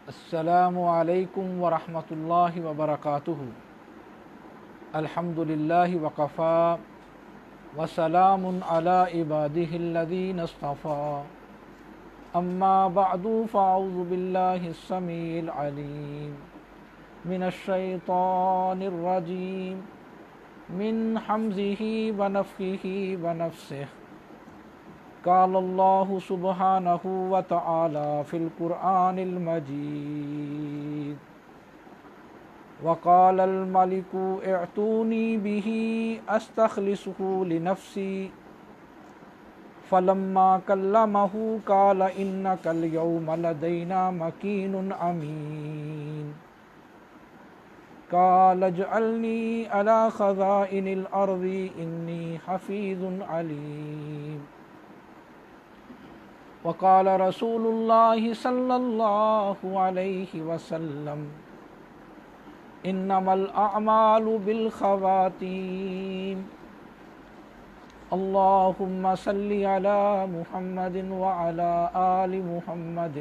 السلام علیکم ورحمۃ اللہ وبرکاتہ۔ الحمدللہ وکفیٰ وسلام علی عبادہ الذین اصطفیٰ، اما بعد فاعوذ باللہ السمیع العلیم من الشیطان الرجیم من حمزہ ونفخہ ونفثہ۔ قال اللہ سبحانہ وتعالی فی القرآن المجید: وقال الملک ائتونی بہ استخلصہ لنفسی فلما کلمہ قال انک الیوم لدینا مکین امین قال اجعلنی علی خزائن الارض انی حفیظ علیم۔ وقال رسول اللہ صلی اللہ علیہ وسلم: انما الاعمال بالخواتیم۔ اللہم صل علی محمد وعلی آل محمد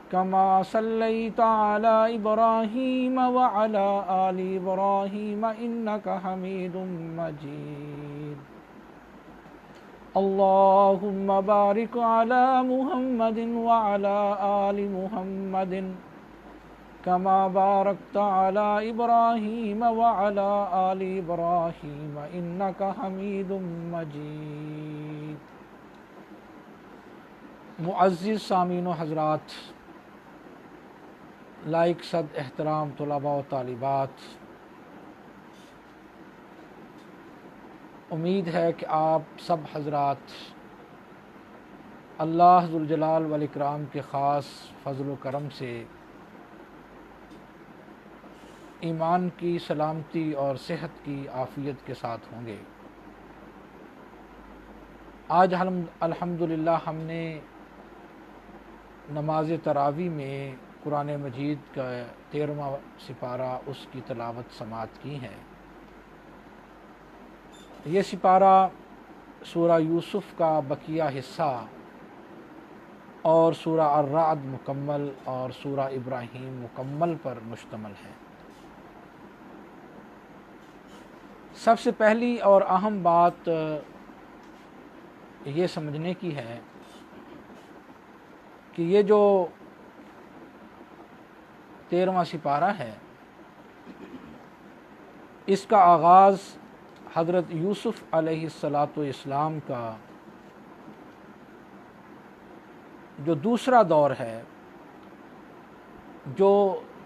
کما صلیت علی ابراہیم وعلی آل ابراہیم انک حمید مجید۔ اللہم بارک علی محمد وعلی آل محمد کما بارکت علی ابراہیم وعلی آل ابراہیم انک حمید مجید۔ معزز سامعین و حضرات، لائق صد احترام طلباء و طالبات، امید ہے کہ آپ سب حضرات اللہ ذوالجلال والاکرام کے خاص فضل و کرم سے ایمان کی سلامتی اور صحت کی عافیت کے ساتھ ہوں گے۔ آج الحمدللہ ہم نے نماز تراویح میں قرآن مجید کا 13واں سپارہ اس کی تلاوت سماعت کی ہے۔ یہ سپارہ سورہ یوسف کا بقیہ حصہ اور سورہ الرعد مکمل اور سورہ ابراہیم مکمل پر مشتمل ہے۔ سب سے پہلی اور اہم بات یہ سمجھنے کی ہے کہ یہ جو 13واں سپارہ ہے، اس کا آغاز حضرت یوسف علیہ السلام کا جو دوسرا دور ہے، جو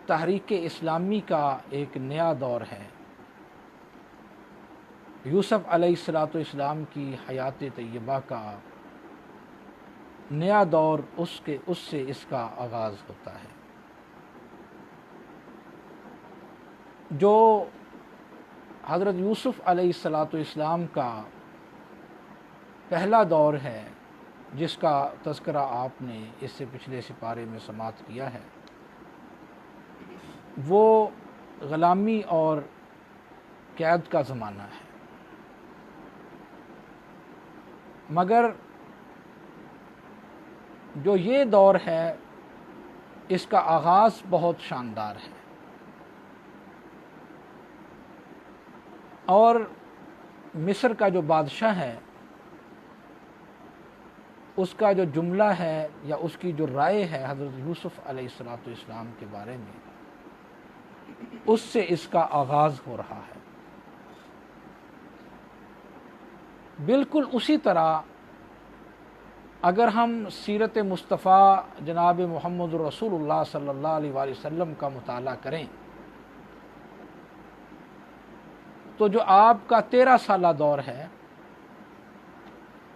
تحریک اسلامی کا ایک نیا دور ہے، یوسف علیہ السلام کی حیات طیبہ کا نیا دور، اس سے اس کا آغاز ہوتا ہے۔ جو حضرت یوسف علیہ السلام کا پہلا دور ہے، جس کا تذکرہ آپ نے اس سے پچھلے سپارے میں سماعت کیا ہے، وہ غلامی اور قید کا زمانہ ہے۔ مگر جو یہ دور ہے، اس کا آغاز بہت شاندار ہے، اور مصر کا جو بادشاہ ہے، اس کا جو جملہ ہے یا اس کی جو رائے ہے حضرت یوسف علیہ السلام کے بارے میں، اس سے اس کا آغاز ہو رہا ہے۔ بالکل اسی طرح اگر ہم سیرت مصطفیٰ جناب محمد رسول اللہ صلی اللہ علیہ وآلہ وسلم کا مطالعہ کریں تو جو آپ کا 13 سالہ دور ہے،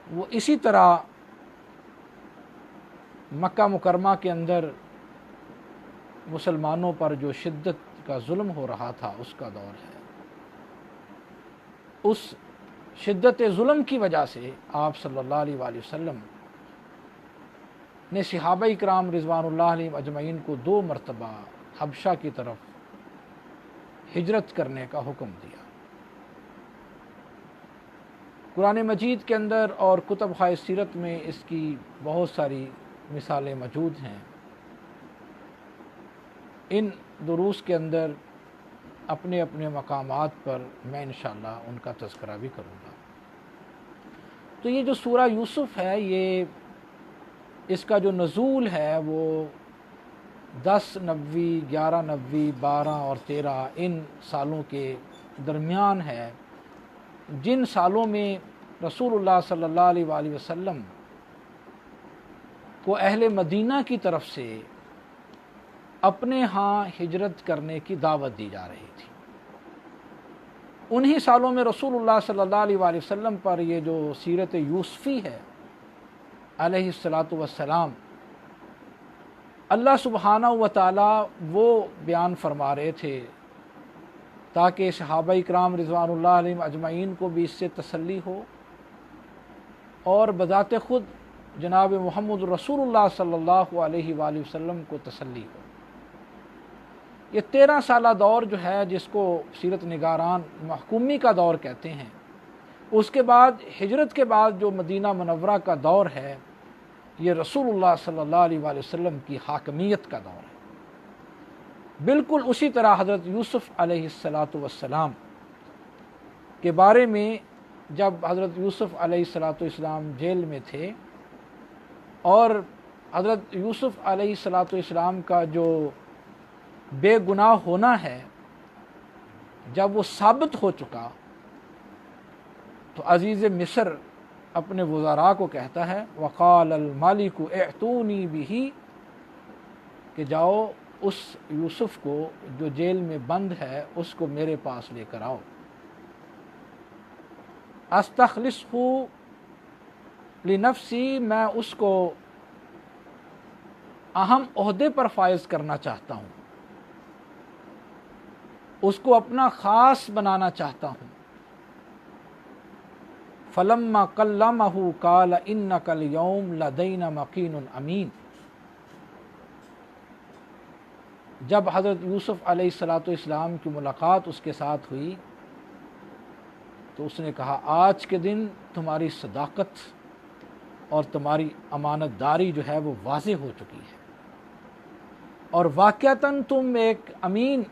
وہ اسی طرح مکہ مکرمہ کے اندر مسلمانوں پر جو شدت کا ظلم ہو رہا تھا، اس کا دور ہے۔ اس شدت ظلم کی وجہ سے آپ صلی اللہ علیہ وآلہ وسلم نے صحابہ اکرام رضوان اللہ علیہم اجمعین کو 2 مرتبہ حبشہ کی طرف ہجرت کرنے کا حکم دیا۔ قرآن مجید کے اندر اور کتب خائے سیرت میں اس کی بہت ساری مثالیں موجود ہیں۔ ان دروس کے اندر اپنے اپنے مقامات پر میں انشاءاللہ ان کا تذکرہ بھی کروں گا۔ تو یہ جو سورہ یوسف ہے، یہ اس کا جو نزول ہے وہ 10 نبوی، 11 نبوی، 12 اور 13 ان سالوں کے درمیان ہے، جن سالوں میں رسول اللہ صلی اللہ علیہ وآلہ وسلم کو اہل مدینہ کی طرف سے اپنے ہاں ہجرت کرنے کی دعوت دی جا رہی تھی۔ انہی سالوں میں رسول اللہ صلی اللہ علیہ وآلہ وسلم پر یہ جو سیرت یوسفی ہے علیہ السلام، اللہ سبحانہ و تعالی وہ بیان فرما رہے تھے تاکہ صحابہ اکرام رضوان اللہ علیہم اجمعین کو بھی اس سے تسلی ہو، اور بذات خود جناب محمد رسول اللہ صلی اللہ علیہ وآلہ وسلم کو تسلی ہو۔ یہ 13 سالہ دور جو ہے، جس کو سیرت نگاران محکومی کا دور کہتے ہیں، اس کے بعد ہجرت کے بعد جو مدینہ منورہ کا دور ہے، یہ رسول اللہ صلی اللہ علیہ وآلہ وسلم کی حاکمیت کا دور ہے۔ بالکل اسی طرح حضرت یوسف علیہ السلام کے بارے میں، جب حضرت یوسف علیہ السلام جیل میں تھے اور حضرت یوسف علیہ السلام کا جو بے گناہ ہونا ہے جب وہ ثابت ہو چکا، تو عزیز مصر اپنے وزراء کو کہتا ہے وقال المالک اعتونی بہ، کہ جاؤ اس یوسف کو جو جیل میں بند ہے اس کو میرے پاس لے کر آؤ، استخلصہ لنفسی، میں اس کو اہم عہدے پر فائز کرنا چاہتا ہوں، اس کو اپنا خاص بنانا چاہتا ہوں۔ فلما کلمہ قال انک اليوم لدینا مکین امین، جب حضرت یوسف علیہ السلام کی ملاقات اس کے ساتھ ہوئی تو اس نے کہا آج کے دن تمہاری صداقت اور تمہاری امانت داری جو ہے وہ واضح ہو چکی ہے، اور واقعتاً تم ایک امین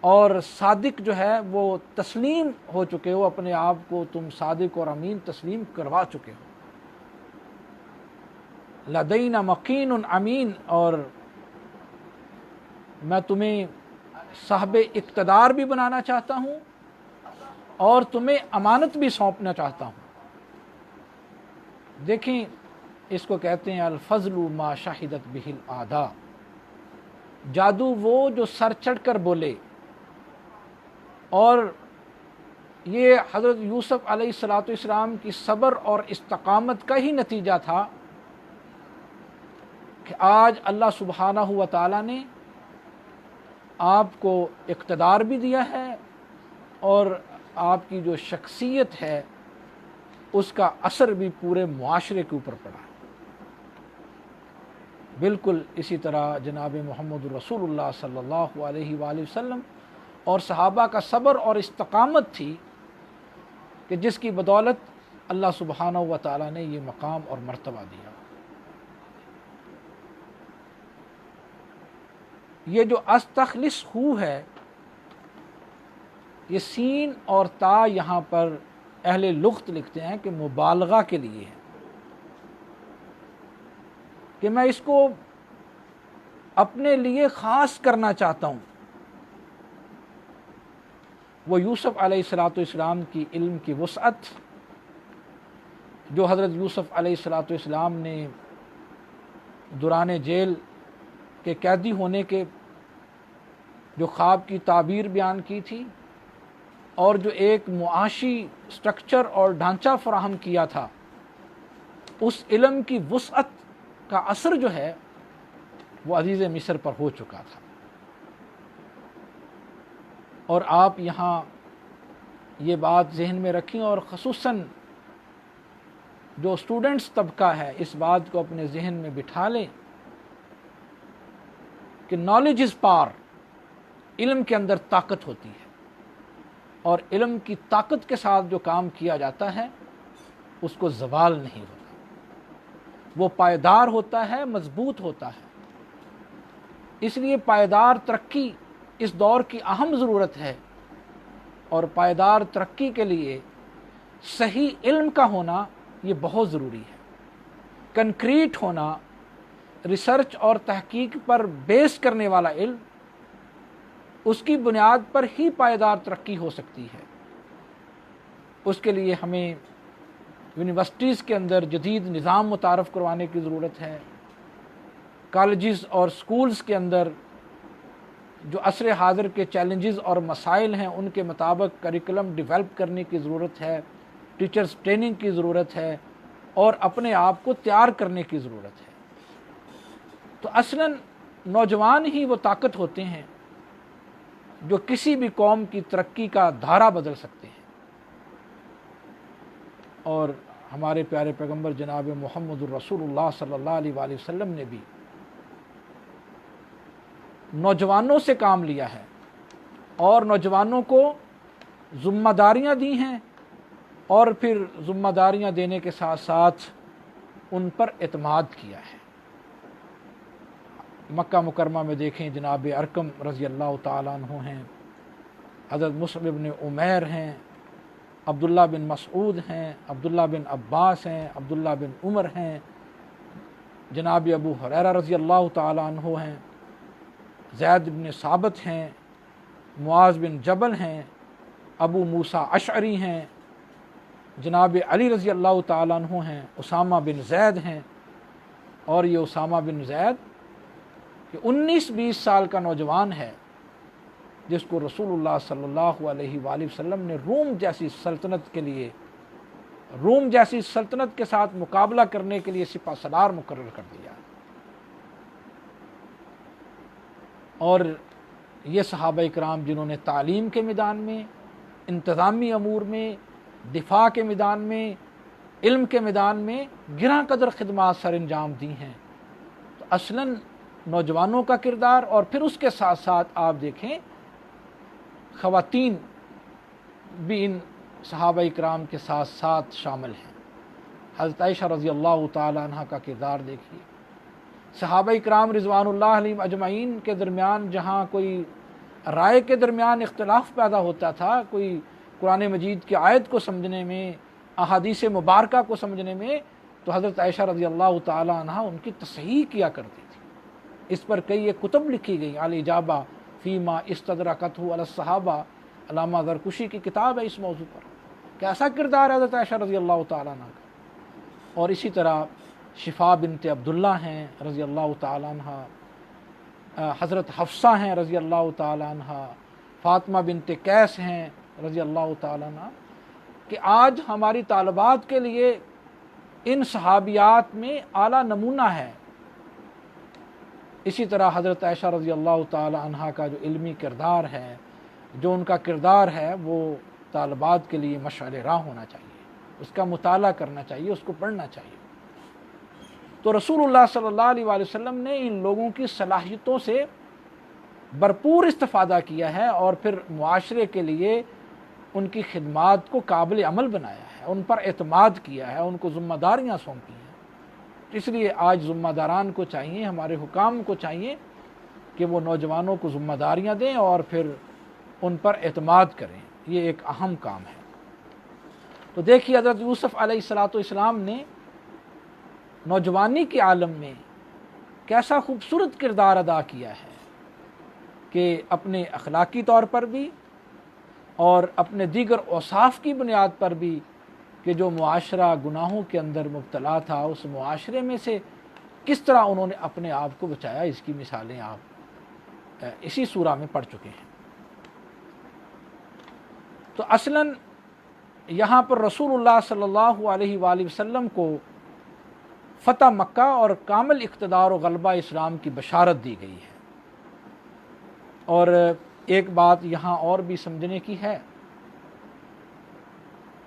اور صادق جو ہے وہ تسلیم ہو چکے ہو، اپنے آپ کو تم صادق اور امین تسلیم کروا چکے ہو۔ لدینا مکین امین، اور میں تمہیں صاحب اقتدار بھی بنانا چاہتا ہوں اور تمہیں امانت بھی سونپنا چاہتا ہوں۔ دیکھیں، اس کو کہتے ہیں الفضل ما شہدت بہ الاعداء، جادو وہ جو سر چڑھ کر بولے، اور یہ حضرت یوسف علیہ السلام کی صبر اور استقامت کا ہی نتیجہ تھا کہ آج اللہ سبحانہ و تعالی نے آپ کو اقتدار بھی دیا ہے، اور آپ کی جو شخصیت ہے اس کا اثر بھی پورے معاشرے کے اوپر پڑا ہے۔ بالکل اسی طرح جناب محمد رسول اللہ صلی اللہ علیہ وآلہ وسلم اور صحابہ کا صبر اور استقامت تھی کہ جس کی بدولت اللہ سبحانہ و تعالی نے یہ مقام اور مرتبہ دیا۔ یہ جو استخلص ہو ہے، یہ سین اور تا یہاں پر اہل لغت لکھتے ہیں کہ مبالغہ کے لیے ہے، کہ میں اس کو اپنے لیے خاص کرنا چاہتا ہوں۔ وہ یوسف علیہ السلام کی علم کی وسعت، جو حضرت یوسف علیہ السلام نے دوران جیل کے قیدی ہونے کے جو خواب کی تعبیر بیان کی تھی، اور جو ایک معاشی سٹرکچر اور ڈھانچہ فراہم کیا تھا، اس علم کی وسعت کا اثر جو ہے وہ عزیز مصر پر ہو چکا تھا۔ اور آپ یہاں یہ بات ذہن میں رکھیں، اور خصوصاً جو اسٹوڈنٹس طبقہ ہے اس بات کو اپنے ذہن میں بٹھا لیں کہ نالج از پاور، علم کے اندر طاقت ہوتی ہے، اور علم کی طاقت کے ساتھ جو کام کیا جاتا ہے اس کو زوال نہیں ہوتا، وہ پائیدار ہوتا ہے، مضبوط ہوتا ہے۔ اس لیے پائیدار ترقی اس دور کی اہم ضرورت ہے، اور پائیدار ترقی کے لیے صحیح علم کا ہونا یہ بہت ضروری ہے۔ کنکریٹ ہونا، ریسرچ اور تحقیق پر بیس کرنے والا علم، اس کی بنیاد پر ہی پائیدار ترقی ہو سکتی ہے۔ اس کے لیے ہمیں یونیورسٹیز کے اندر جدید نظام متعارف کروانے کی ضرورت ہے، کالجز اور سکولز کے اندر جو عصر حاضر کے چیلنجز اور مسائل ہیں ان کے مطابق کریکولم ڈیولپ کرنے کی ضرورت ہے، ٹیچرز ٹریننگ کی ضرورت ہے، اور اپنے آپ کو تیار کرنے کی ضرورت ہے۔ تو اصلاً نوجوان ہی وہ طاقت ہوتے ہیں جو کسی بھی قوم کی ترقی کا دھارا بدل سکتے ہیں۔ اور ہمارے پیارے پیغمبر جناب محمد الرسول اللہ صلی اللہ علیہ وآلہ وسلم نے بھی نوجوانوں سے کام لیا ہے، اور نوجوانوں کو ذمہ داریاں دی ہیں، اور پھر ذمہ داریاں دینے کے ساتھ ساتھ ان پر اعتماد کیا ہے۔ مکہ مکرمہ میں دیکھیں جناب ارقم رضی اللہ تعالیٰ عنہ ہیں، حضرت مصعب بن عمیر ہیں، عبداللہ بن مسعود ہیں، عبداللہ بن عباس ہیں، عبداللہ بن عمر ہیں، جناب ابو ہریرہ رضی اللہ تعالیٰ عنہ ہیں، زید بن ثابت ہیں، معاذ بن جبل ہیں، ابو موسیٰ اشعری ہیں، جناب علی رضی اللہ تعالیٰ عنہ ہیں، اسامہ بن زید ہیں۔ اور یہ اسامہ بن زید کہ 19-20 سال کا نوجوان ہے، جس کو رسول اللہ صلی اللہ علیہ وآلہ وسلم نے روم جیسی سلطنت کے لیے، روم جیسی سلطنت کے ساتھ مقابلہ کرنے کے لیے سپہ سالار مقرر کر دیا۔ اور یہ صحابہ کرام جنہوں نے تعلیم کے میدان میں، انتظامی امور میں، دفاع کے میدان میں، علم کے میدان میں گراں قدر خدمات سر انجام دی ہیں، تو اصلاً نوجوانوں کا کردار، اور پھر اس کے ساتھ ساتھ آپ دیکھیں خواتین بھی ان صحابہ کرام کے ساتھ ساتھ شامل ہیں۔ حضرت عائشہ رضی اللہ تعالی عنہ کا کردار دیکھیے، صحابہ کرام رضوان اللہ علیہم اجمعین کے درمیان جہاں کوئی رائے کے درمیان اختلاف پیدا ہوتا تھا، کوئی قرآن مجید کی آیت کو سمجھنے میں، احادیث مبارکہ کو سمجھنے میں، تو حضرت عائشہ رضی اللہ تعالی عنہ ان کی تصحیح کیا کرتی تھی۔ اس پر کئی ایک کتب لکھی گئی، الاجابہ فیما استدرکتہ علی الصحابہ، علامہ زرکشی کی کتاب ہے اس موضوع پر۔ کیسا کردار ہے حضرت عائشہ رضی اللہ تعالیٰ عنہ کا۔ اور اسی طرح شفا بنت عبداللہ ہیں رضی اللہ تعالیٰ عنہ، حضرت حفصہ ہیں رضی اللہ تعالیٰ عنہ، فاطمہ بنت قیس ہیں رضی اللہ تعالیٰ عنہ، کہ آج ہماری طالبات کے لیے ان صحابیات میں اعلیٰ نمونہ ہے۔ اسی طرح حضرت عائشہ رضی اللہ تعالی عنہ کا جو علمی کردار ہے، جو ان کا کردار ہے، وہ طالبات کے لیے مشعل راہ ہونا چاہیے، اس کا مطالعہ کرنا چاہیے، اس کو پڑھنا چاہیے۔ تو رسول اللہ صلی اللہ علیہ وآلہ وسلم نے ان لوگوں کی صلاحیتوں سے بھرپور استفادہ کیا ہے، اور پھر معاشرے کے لیے ان کی خدمات کو قابل عمل بنایا ہے، ان پر اعتماد کیا ہے، ان کو ذمہ داریاں سونپی ہیں۔ اس لیے آج ذمہ داران کو چاہیے، ہمارے حکام کو چاہیے کہ وہ نوجوانوں کو ذمہ داریاں دیں اور پھر ان پر اعتماد کریں۔ یہ ایک اہم کام ہے۔ تو دیکھیے حضرت یوسف علیہ السلام نے نوجوانی کے عالم میں کیسا خوبصورت کردار ادا کیا ہے کہ اپنے اخلاقی طور پر بھی اور اپنے دیگر اوصاف کی بنیاد پر بھی، کہ جو معاشرہ گناہوں کے اندر مبتلا تھا، اس معاشرے میں سے کس طرح انہوں نے اپنے آپ کو بچایا، اس کی مثالیں آپ اسی سورہ میں پڑھ چکے ہیں۔ تو اصلاً یہاں پر رسول اللہ صلی اللہ علیہ وآلہ وسلم کو فتح مکہ اور کامل اقتدار و غلبہ اسلام کی بشارت دی گئی ہے۔ اور ایک بات یہاں اور بھی سمجھنے کی ہے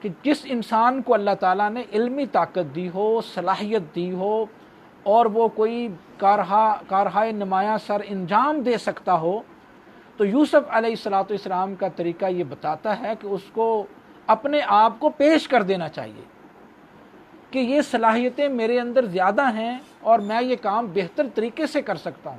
کہ جس انسان کو اللہ تعالیٰ نے علمی طاقت دی ہو، صلاحیت دی ہو، اور وہ کوئی کارہائے نمایاں سر انجام دے سکتا ہو، تو یوسف علیہ السلام کا طریقہ یہ بتاتا ہے کہ اس کو اپنے آپ کو پیش کر دینا چاہیے کہ یہ صلاحیتیں میرے اندر زیادہ ہیں اور میں یہ کام بہتر طریقے سے کر سکتا ہوں۔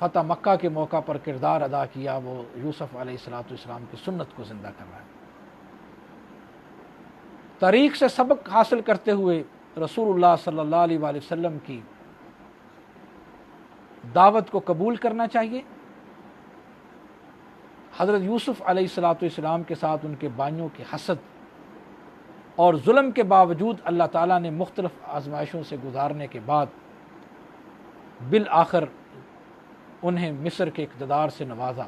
فتح مکہ کے موقع پر کردار ادا کیا، وہ یوسف علیہ السلام کی سنت کو زندہ کر رہا ہے۔ تاریخ سے سبق حاصل کرتے ہوئے رسول اللہ صلی اللہ علیہ وآلہ وسلم کی دعوت کو قبول کرنا چاہیے۔ حضرت یوسف علیہ السلام کے ساتھ ان کے بھائیوں کے حسد اور ظلم کے باوجود اللہ تعالیٰ نے مختلف آزمائشوں سے گزارنے کے بعد بالآخر انہیں مصر کے اقتدار سے نوازا۔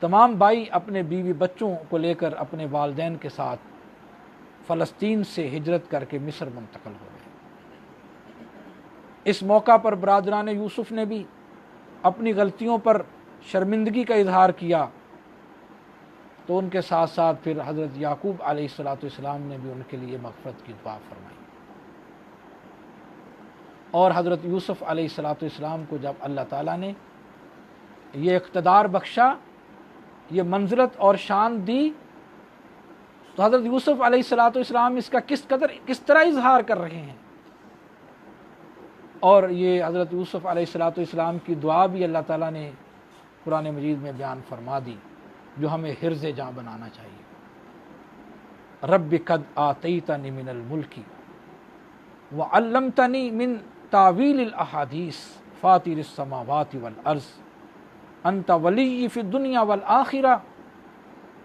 تمام بھائی اپنے بیوی بچوں کو لے کر اپنے والدین کے ساتھ فلسطین سے ہجرت کر کے مصر منتقل ہو گئے۔ اس موقع پر برادران یوسف نے بھی اپنی غلطیوں پر شرمندگی کا اظہار کیا، تو ان کے ساتھ ساتھ پھر حضرت یعقوب علیہ السلام نے بھی ان کے لیے مغفرت کی دعا فرمائی۔ اور حضرت یوسف علیہ السلام کو جب اللہ تعالیٰ نے یہ اقتدار بخشا، یہ منزلت اور شان دی، تو حضرت یوسف علیہ السلام اس کا کس طرح اظہار کر رہے ہیں۔ اور یہ حضرت یوسف علیہ السلام کی دعا بھی اللہ تعالیٰ نے قرآن مجید میں بیان فرما دی، جو ہمیں حرز جاں بنانا چاہیے۔ رب قد آتیتنی من الملک وعلمتنی من تاویل الاحادیث فاطر السماوات والارض انت ولی فی الدنیا والآخرہ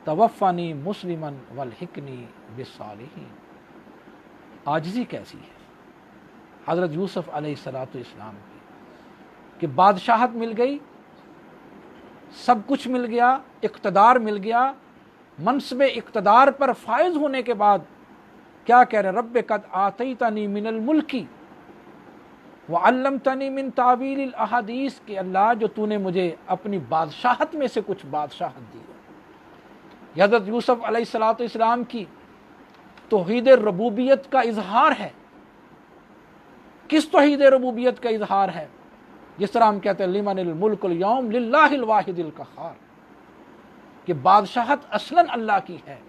توفنی مسلما والحقنی بالصالحین۔ عاجزی کیسی ہے حضرت یوسف علیہ السلام کی، کہ بادشاہت مل گئی، سب کچھ مل گیا، اقتدار مل گیا، منصب اقتدار پر فائز ہونے کے بعد کیا کہہ رہے ہیں؟ رب قد آتیتنی من الملک وعلمتنی من تعویل الاحادیث، کہ اللہ جو تو نے مجھے اپنی بادشاہت میں سے کچھ بادشاہت دی ہے۔ یہ حضرت یوسف علیہ السلام کی توحید ربوبیت کا اظہار ہے۔ کس توحید ربوبیت کا اظہار ہے؟ جس طرح ہم کہتے ہیں لمن الملک اليوم للہ الواحد القہار، کہ بادشاہت اصلاً اللہ کی ہے،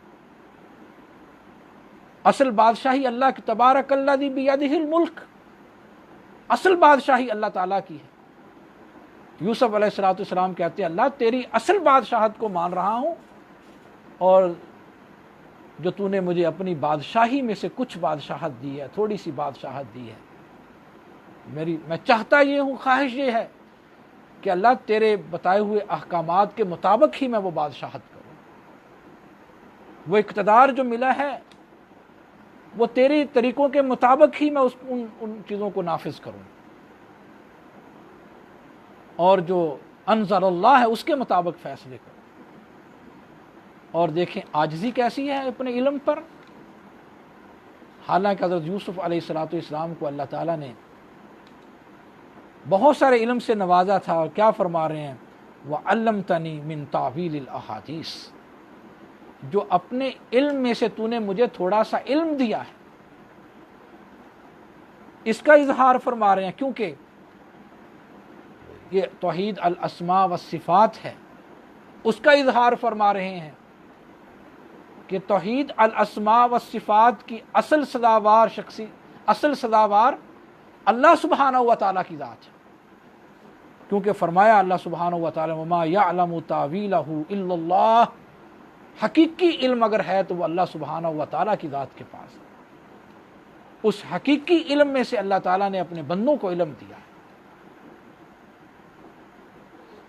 اصل بادشاہی اللہ کی، تبارک الذی بیدہ الملک، اصل بادشاہی اللہ تعالیٰ کی ہے۔ یوسف علیہ السلام کہتے ہیں اللہ تیری اصل بادشاہت کو مان رہا ہوں، اور جو تو نے مجھے اپنی بادشاہی میں سے کچھ بادشاہت دی ہے، تھوڑی سی بادشاہت دی ہے، میں چاہتا یہ ہوں، خواہش یہ ہے کہ اللہ تیرے بتائے ہوئے احکامات کے مطابق ہی میں وہ بادشاہت کروں، وہ اقتدار جو ملا ہے وہ تیری طریقوں کے مطابق ہی میں ان چیزوں کو نافذ کروں، اور جو انزل اللہ ہے اس کے مطابق فیصلے کروں۔ اور دیکھیں عاجزی کیسی ہے اپنے علم پر۔ حالانکہ حضرت یوسف علیہ السلام کو اللہ تعالیٰ نے بہت سارے علم سے نوازا تھا، اور کیا فرما رہے ہیں؟ وَعَلَّمْتَنِي مِن تَعْوِيلِ الْأَحَادِيثِ، جو اپنے علم میں سے تو نے مجھے تھوڑا سا علم دیا ہے، اس کا اظہار فرما رہے ہیں، کیونکہ یہ توحید الاسماء والصفات ہے، اس کا اظہار فرما رہے ہیں کہ توحید الاسماء والصفات کی اصل سزاوار اللہ سبحانہ و تعالیٰ کی ذات ہے، کیونکہ فرمایا اللہ سبحانہ و تعالیٰ وما یعلم تاویلہ الا اللہ، حقیقی علم اگر ہے تو وہ اللہ سبحانہ و تعالیٰ کی ذات کے پاس ہے۔ اس حقیقی علم میں سے اللہ تعالیٰ نے اپنے بندوں کو علم دیا ہے۔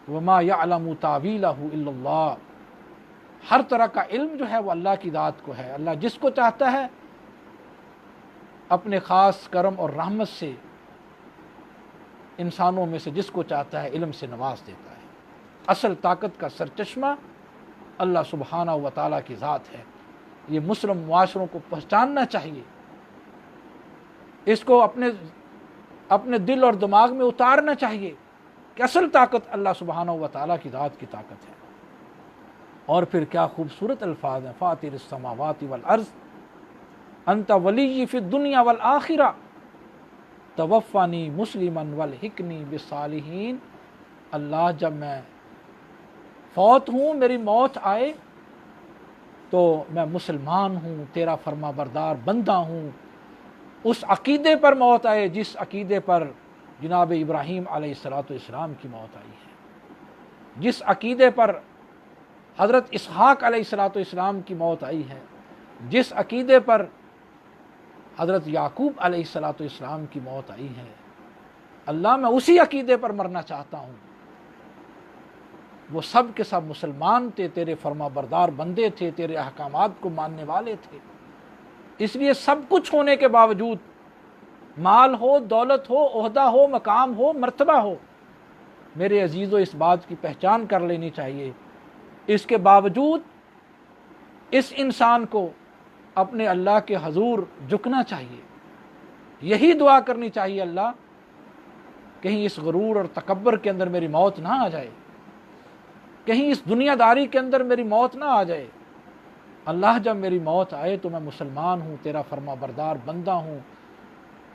وما یعلم تاویلہ الا اللہ، ہر طرح کا علم جو ہے وہ اللہ کی ذات کو ہے۔ اللہ جس کو چاہتا ہے اپنے خاص کرم اور رحمت سے انسانوں میں سے جس کو چاہتا ہے علم سے نواز دیتا ہے۔ اصل طاقت کا سرچشمہ اللہ سبحانہ و تعالیٰ کی ذات ہے۔ یہ مسلم معاشروں کو پہچاننا چاہیے، اس کو اپنے دل اور دماغ میں اتارنا چاہیے کہ اصل طاقت اللہ سبحانہ و تعالیٰ کی ذات کی طاقت ہے۔ اور پھر کیا خوبصورت الفاظ ہیں، فاطر السماوات والارض انت ولی فی الدنیا والآخرہ توفنی مسلما والحقنی بالصالحین۔ اللہ جب میں فوت ہوں، میری موت آئے تو میں مسلمان ہوں، تیرا فرما بردار بندہ ہوں، اس عقیدے پر موت آئے جس عقیدے پر جناب ابراہیم علیہ السلام کی موت آئی ہے، جس عقیدے پر حضرت اسحاق علیہ السلام کی موت آئی ہے، جس عقیدے پر حضرت یعقوب علیہ السلام کی موت آئی ہے، اللہ میں اسی عقیدے پر مرنا چاہتا ہوں۔ وہ سب کے سب مسلمان تھے، تیرے فرما بردار بندے تھے، تیرے احکامات کو ماننے والے تھے، اس لیے سب کچھ ہونے کے باوجود، مال ہو، دولت ہو، عہدہ ہو، مقام ہو، مرتبہ ہو، میرے عزیزو اس بات کی پہچان کر لینی چاہیے، اس کے باوجود اس انسان کو اپنے اللہ کے حضور جھکنا چاہیے، یہی دعا کرنی چاہیے، اللہ کہیں اس غرور اور تکبر کے اندر میری موت نہ آ جائے، کہیں اس دنیا داری کے اندر میری موت نہ آ جائے۔ اللہ جب میری موت آئے تو میں مسلمان ہوں، تیرا فرما بردار بندہ ہوں،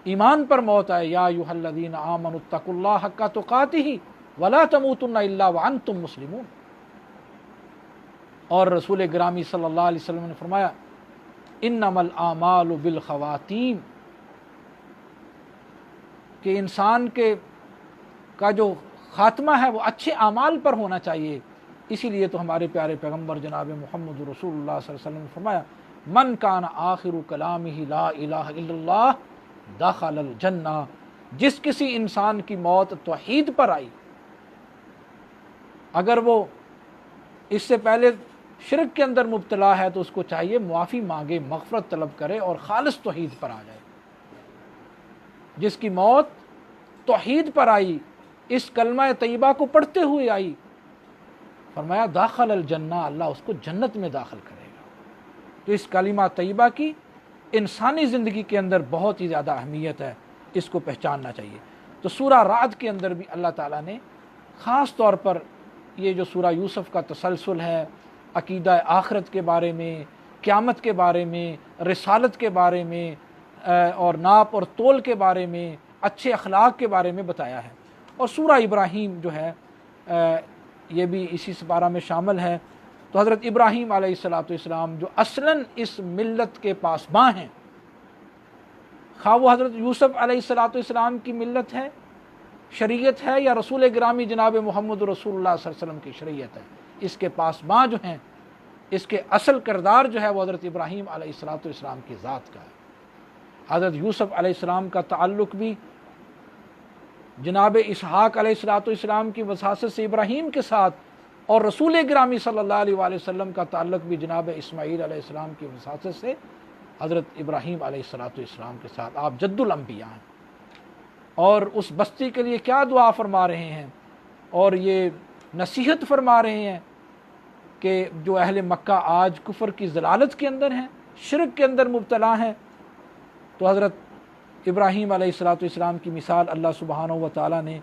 ایمان پر موت آئے، یا ایھا الذین آمنوا اتقوا اللہ حق تقاتہ ولا تموتن الا وانتم مسلمون۔ اور رسول گرامی صلی اللہ علیہ وسلم نے فرمایا انما الاعمال بالخواتیم، کہ انسان کا جو خاتمہ ہے وہ اچھے اعمال پر ہونا چاہیے۔ اسی لیے تو ہمارے پیارے پیغمبر جناب محمد رسول اللہ صلی اللہ علیہ وسلم نے فرمایا من کان آخر کلامہ لا الہ الا اللہ دخل الجنہ، جس کسی انسان کی موت توحید پر آئی، اگر وہ اس سے پہلے شرک کے اندر مبتلا ہے تو اس کو چاہیے معافی مانگے، مغفرت طلب کرے اور خالص توحید پر آ جائے۔ جس کی موت توحید پر آئی، اس کلمہ طیبہ کو پڑھتے ہوئے آئی، فرمایا داخل الجنہ، اللہ اس کو جنت میں داخل کرے گا۔ تو اس کلمہ طیبہ کی انسانی زندگی کے اندر بہت ہی زیادہ اہمیت ہے، اس کو پہچاننا چاہیے۔ تو سورہ رعد کے اندر بھی اللہ تعالیٰ نے خاص طور پر یہ جو سورہ یوسف کا تسلسل ہے، عقیدہ آخرت کے بارے میں، قیامت کے بارے میں، رسالت کے بارے میں، اور ناپ اور تول کے بارے میں، اچھے اخلاق کے بارے میں بتایا ہے۔ اور سورہ ابراہیم جو ہے یہ بھی اسی سپارہ میں شامل ہے۔ تو حضرت ابراہیم علیہ السلام جو اصلاً اس ملت کے پاسباں ہیں، خواہ وہ حضرت یوسف علیہ السلام کی ملت ہے، شریعت ہے، یا رسول گرامی جناب محمد رسول اللہ صلی اللہ علیہ وسلم کی شریعت ہے، اس کے پاسباں جو ہیں، اس کے اصل کردار جو ہے وہ حضرت ابراہیم علیہ السلام کی ذات کا ہے۔ حضرت یوسف علیہ السلام کا تعلق بھی جناب اسحاق علیہ السلام کی وراثت سے ابراہیم کے ساتھ، اور رسول گرامی صلی اللہ علیہ وآلہ وسلم کا تعلق بھی جناب اسماعیل علیہ السلام کی وراثت سے حضرت ابراہیم علیہ السلام کے ساتھ۔ آپ جد الانبیاء ہیں، اور اس بستی کے لیے کیا دعا فرما رہے ہیں، اور یہ نصیحت فرما رہے ہیں کہ جو اہل مکہ آج کفر کی ضلالت کے اندر ہیں، شرک کے اندر مبتلا ہیں، تو حضرت ابراہیم علیہ السلام کی مثال اللہ سبحانہ و تعالیٰ نے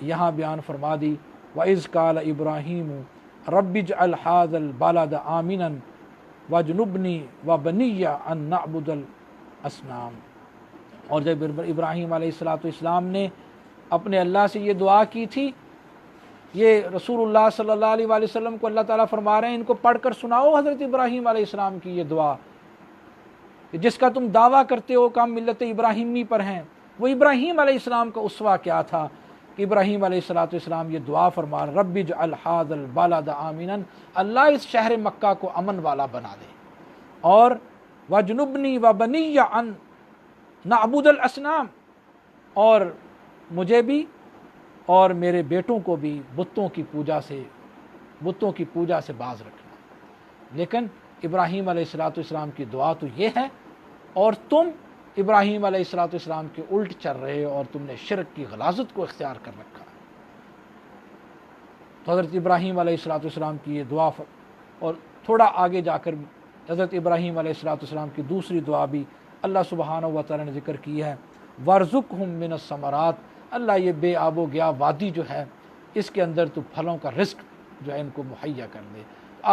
یہاں بیان فرما دی۔ وَإِذْ قَالَ إِبْرَاهِيمُ رَبِّ اجْعَلْ هَٰذَا الْبَلَدَ آمِنًا وَاجْنُبْنِي وَبَنِيَّ أَن نَّعْبُدَ الْأَصْنَامَ۔ اور جب ابراہیم علیہ السلام نے اپنے اللہ سے یہ دعا کی تھی، یہ رسول اللہ صلی اللہ علیہ وآلہ وسلم کو اللہ تعالیٰ فرما رہے ہیں ان کو پڑھ کر سناؤ حضرت ابراہیم علیہ السلام کی یہ دعا، جس کا تم دعویٰ کرتے ہو کہ ہم ملت ابراہیمی پر ہیں۔ وہ ابراہیم علیہ السلام کا اسوہ کیا تھا کہ ابراہیم علیہ السلام یہ دعا فرما رب اجعل ھذا البلد آمنا، اللہ اس شہر مکہ کو امن والا بنا دے، اور وجنبنی وبنی ان نعبد الاصنام، اور مجھے بھی اور میرے بیٹوں کو بھی بتوں کی پوجا سے باز رکھنا۔ لیکن ابراہیم علیہ السلام کی دعا تو یہ ہے، اور تم ابراہیم علیہ السلام کے الٹ چل رہے ہو، اور تم نے شرک کی غلاظت کو اختیار کر رکھا۔ تو حضرت ابراہیم علیہ السلام کی یہ دعا، اور تھوڑا آگے جا کر حضرت ابراہیم علیہ السلام کی دوسری دعا بھی اللہ سبحانہ و تعالی نے ذکر کی ہے، وَارْزُقْهُم مِّنَ الثَّمَرَاتِ، اللہ یہ بے آب و گیا وادی جو ہے اس کے اندر تو پھلوں کا رزق جو ہے ان کو مہیا کر دے۔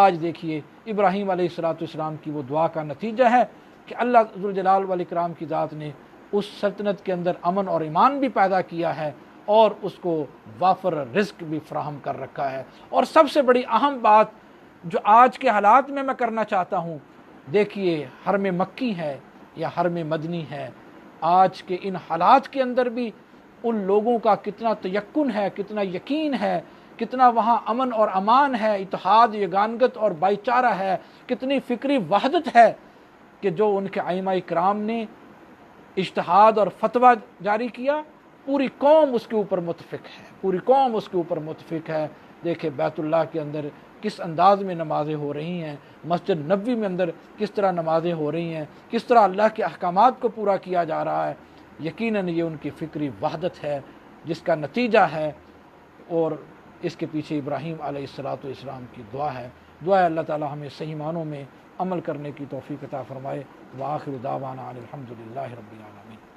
آج دیکھیے ابراہیم علیہ السلام کی وہ دعا کا نتیجہ ہے کہ اللہ ذوالجلال والاکرام کی ذات نے اس سلطنت کے اندر امن اور ایمان بھی پیدا کیا ہے، اور اس کو وافر رزق بھی فراہم کر رکھا ہے۔ اور سب سے بڑی اہم بات جو آج کے حالات میں کرنا چاہتا ہوں، دیکھیے حرم مکی ہے یا حرم مدنی ہے، آج کے ان حالات کے اندر بھی ان لوگوں کا کتنا تیقن ہے، کتنا یقین ہے، کتنا وہاں امن اور امان ہے، اتحاد، یگانگت اور بھائی چارہ ہے، کتنی فکری وحدت ہے کہ جو ان کے ائمہ کرام نے اجتہاد اور فتویٰ جاری کیا، پوری قوم اس کے اوپر متفق ہے، پوری قوم اس کے اوپر متفق ہے۔ دیکھیں بیت اللہ کے اندر کس انداز میں نمازیں ہو رہی ہیں، مسجد نبوی میں اندر کس طرح نمازیں ہو رہی ہیں، کس طرح اللہ کے احکامات کو پورا کیا جا رہا ہے۔ یقیناً یہ ان کی فکری وحدت ہے جس کا نتیجہ ہے، اور اس کے پیچھے ابراہیم علیہ السلام کی دعا ہے۔ دعا ہے اللہ تعالی ہمیں صحیح معنوں میں عمل کرنے کی توفیق عطا فرمائے۔ وآخر دعوانا ان الحمد للہ رب العالمین۔